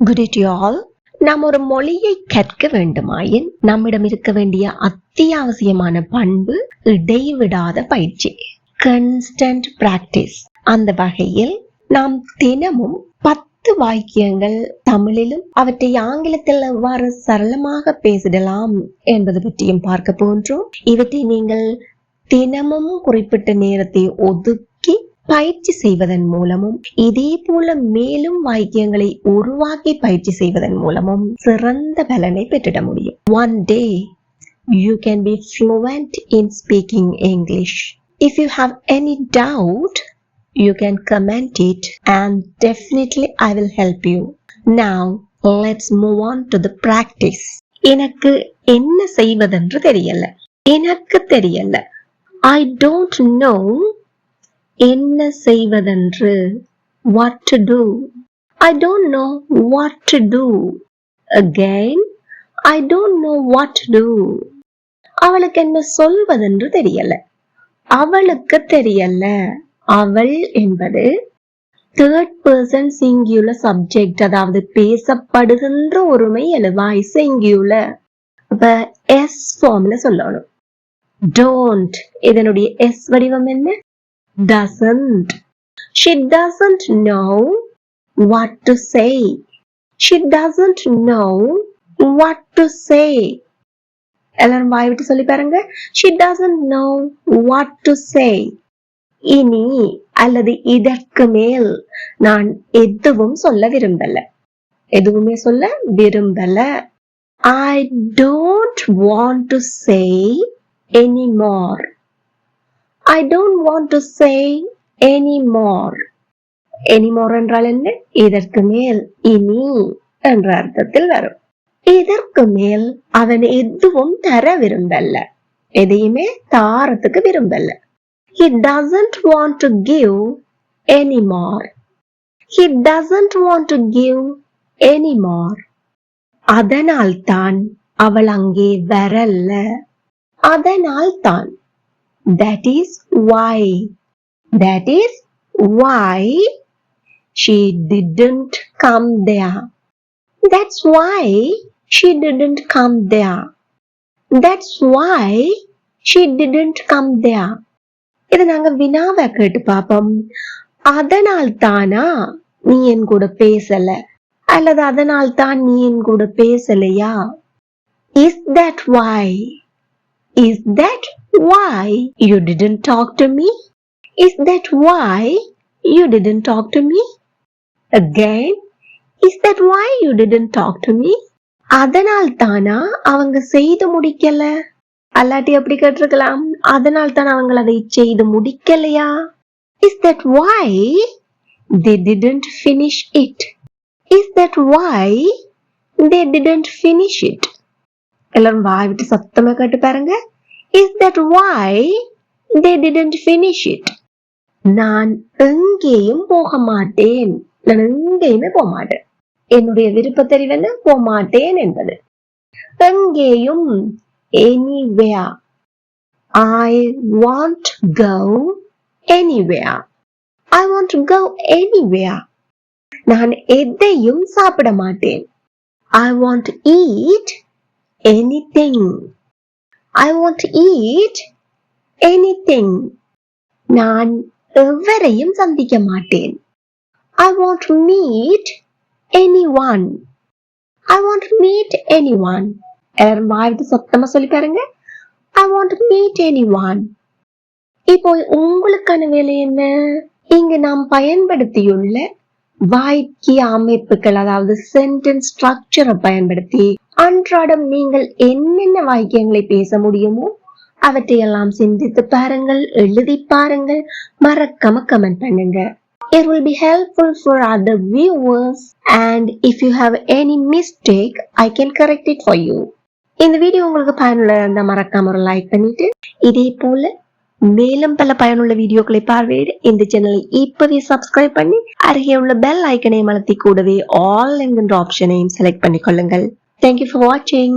Good day to you all. நாம் ஒரு மொழியை கற்க வேண்டுமாயின் நம்மிடம் இருக்க வேண்டிய அத்தியாவசியமான பண்பு இடைவிடாத பயிற்சி, கன்ஸ்டன்ட் பிராக்டிஸ். அந்த வகையில் நாம் தினமும் 10 வாக்கியங்கள் தமிழிலும் அவற்றை ஆங்கிலத்தில் எவ்வாறு சரளமாக பேசிடலாம் என்பது பற்றியும் பார்க்க போன்றோம். இவற்றை நீங்கள் தினமும் குறிப்பிட்ட நேரத்தை ஒதுக்கி பயிற்சி செய்வதன் மூலமும் இதே போல மேலும் வாக்கியங்களை உருவாக்கி பயிற்சி செய்வதன் மூலமும் சிறந்த பலனை பெற்றிட முடியும். One day you can be fluent in speaking English. If you have any doubt, you can comment it and definitely I will help you. Now let's move on to the practice. எனக்கு என்ன செய்வதென்று தெரியல. I don't know என்ன செய்வதென்று. What to do. I don't know what to do. Again, I don't know what to do. அவளுக்கு என்ன சொல்வதென்று தெரியல. அவளுக்கு தெரியல. அவள் என்பது third person singular subject, அதாவது பேசப்படுகின்ற ஒருமை எழுவாய் singular. அப்ப S ஃபார்ம்ல சொல்லணும். Don't இதனுடைய S வடிவம் என்ன? Doesn't. She doesn't know what to say. She doesn't know what to say. எல்லாரும் வாய் விட்டு சொல்லி பாருங்க. She doesn't know what to say. இனி அல்லது இதற்கு மேல் நான் எதுவும் சொல்ல விரும்பல. I don't want to say anymore. I don't want to say anymore. Anymore என்றால் என்ன? இதற்கு மேல், இனி என்ற அர்த்தத்தில் வரும். இதற்கு மேல் அவன் எதுவும் தர விரும்பல. எதையுமே தாரத்துக்கு விரும்பல. He doesn't want to give anymore. He doesn't want to give anymore. அதனால்தான் அவள் அங்கே வரல. அதனால்தான். That is why. That is why she didn't come there. That's why she didn't come there. That's why she didn't come there. இதை நாங்க வினாவை கேட்டு பாப்போம். அதனால் தானா நீ என் கூட பேசல, அல்லது அதனால் தான் நீ என் கூட பேசலையா? Is that why? Is that why you didn't talk to me? Is that why you didn't talk to me? Again, is that why you didn't talk to me? அதனால் தானா அவங்க செய்து முடிக்கல, அல்லாட்டி அப்படி கேட்டிருக்கலாம். அதனால் தான் அவங்க அதை செய்து முடிக்கலையா? Is that why they didn't finish it? Is that why they didn't finish it? எல்லாரும் வாய் விட்டு சத்தமா கேட்டு பாருங்க. Is that why they didn't finish it? நான் எங்கேயும் போக மாட்டேன். நான் எங்கேயுமே போக மாட்டேன். என்னுடைய விருப்ப தெரிவென்ன? போக மாட்டேன் என்பது. எங்கேயும், anywhere. I won't go anywhere. I won't go anywhere. நான் எதையும் சாப்பிட மாட்டேன். I won't eat anything. I won't eat anything. நான் எவரையும் சந்திக்க மாட்டேன். I won't meet anyone. I won't meet anyone. எல்லாரும் வாய்விட்டு சத்தமா சொல்லி பாருங்க. I won't meet anyone. இப்போ உங்களுக்கான வேலை என்ன? இங்கு நாம் பயன்படுத்தியுள்ள வாக்கிய அமைப்புகள், அதாவது சென்டென்ஸ் ஸ்ட்ரக்சரை பயன்படுத்தி அன்றாடம் நீங்கள் என்னென்ன வாக்கியங்களை பேச முடியுமோ அவற்றையெல்லாம் சிந்தித்து பாருங்கள், எழுதி பாருங்கள், மறக்காம கமெண்ட் பண்ணுங்க. It will be helpful for other viewers, and if you have any mistake, I can correct it for you. இந்த வீடியோ உங்களுக்கு பயனுள்ள இருந்தா மறக்காம ஒரு லைக் பண்ணிட்டு, இதே போல மேலும் பல பயனுள்ள வீடியோக்களை பார்வையிட இந்த சேனலை இப்பவே சப்ஸ்கிரைப் பண்ணி அருகே உள்ள பெல் ஐக்கனை அழுத்தி கூடவே ஆல் என்கின்ற ஆப்ஷனையும் select பண்ணிக்கொள்ளுங்கள். Thank you for watching.